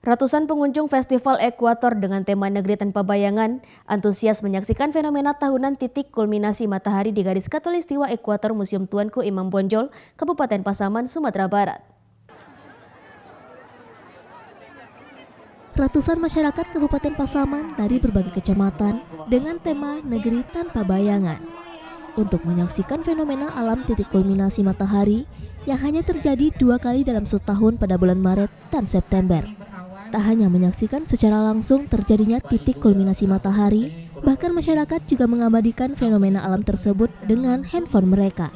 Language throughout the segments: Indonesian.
Ratusan pengunjung Festival Ekuator dengan tema Negeri Tanpa Bayangan antusias menyaksikan fenomena tahunan titik kulminasi matahari di garis Khatulistiwa Ekuator Museum Tuanku Imam Bonjol, Kabupaten Pasaman, Sumatera Barat. Ratusan masyarakat Kabupaten Pasaman dari berbagai kecamatan dengan tema Negeri Tanpa Bayangan untuk menyaksikan fenomena alam titik kulminasi matahari yang hanya terjadi 2 kali dalam setahun pada bulan Maret dan September. Tak hanya menyaksikan secara langsung terjadinya titik kulminasi matahari, bahkan masyarakat juga mengabadikan fenomena alam tersebut dengan handphone mereka.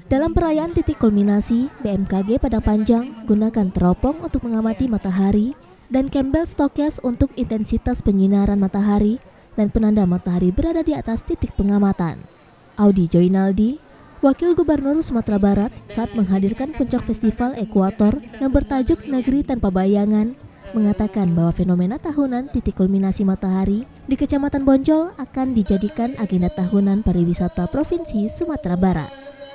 Dalam perayaan titik kulminasi, BMKG Padang Panjang gunakan teropong untuk mengamati matahari dan Campbell Stokes untuk intensitas penyinaran matahari dan penanda matahari berada di atas titik pengamatan. Audi Joinaldi, Wakil Gubernur Sumatera Barat, saat menghadirkan puncak Festival Ekuator yang bertajuk Negeri Tanpa Bayangan, mengatakan bahwa fenomena tahunan titik kulminasi matahari di Kecamatan Bonjol akan dijadikan agenda tahunan pariwisata Provinsi Sumatera Barat.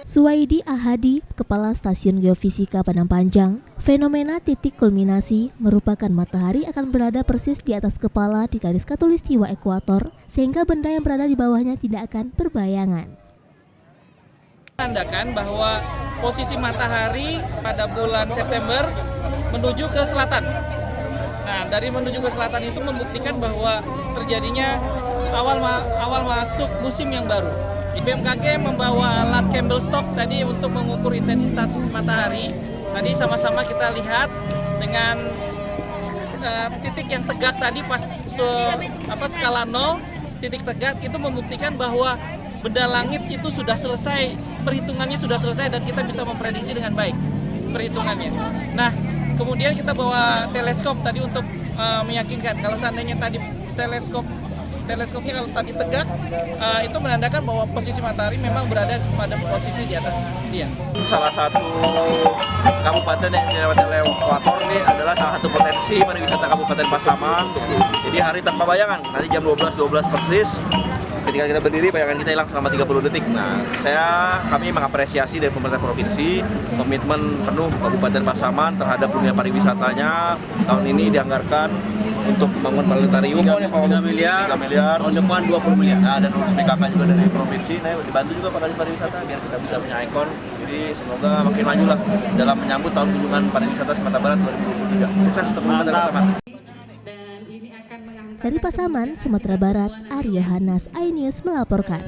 Suwaidi Ahadi, Kepala Stasiun Geofisika Padang Panjang, fenomena titik kulminasi merupakan matahari akan berada persis di atas kepala di garis Khatulistiwa Ekuator, sehingga benda yang berada di bawahnya tidak akan berbayangan. Menandakan bahwa posisi matahari pada bulan September menuju ke selatan. Nah, dari menuju ke selatan itu membuktikan bahwa terjadinya awal masuk musim yang baru. BMKG membawa alat Campbell Stock tadi untuk mengukur intensitas matahari. Tadi sama-sama kita lihat dengan titik yang tegak tadi pas skala 0, titik tegak itu membuktikan bahwa benda langit itu sudah selesai, perhitungannya sudah selesai dan kita bisa memprediksi dengan baik perhitungannya. Nah, kemudian kita bawa teleskop tadi untuk meyakinkan kalau seandainya tadi teleskopnya kalau tadi tegak, itu menandakan bahwa posisi matahari memang berada pada posisi di atas dia. Salah satu kabupaten yang dilewati oleh Ekuator ini adalah salah satu potensi pariwisata Kabupaten Pasaman. Jadi hari tanpa bayangan, nanti jam 12 persis. Ketika kita berdiri, bayangan kita hilang selama 30 detik. Nah, kami mengapresiasi dari pemerintah provinsi komitmen penuh Kabupaten Pasaman terhadap dunia pariwisatanya. Tahun ini dianggarkan untuk membangun planetarium 3 miliar, tahun depan 20 miliar. Nah, dan urus PKK juga dari provinsi, dibantu juga Pak Kadis Pariwisata biar kita bisa punya ikon. Jadi semoga makin maju lah dalam menyambut tahun kunjungan pariwisata Sumatera Barat 2023. Sukses untuk Kabupaten Pasaman. Dari Pasaman, Sumatera Barat, Aryo Hanas, iNews melaporkan.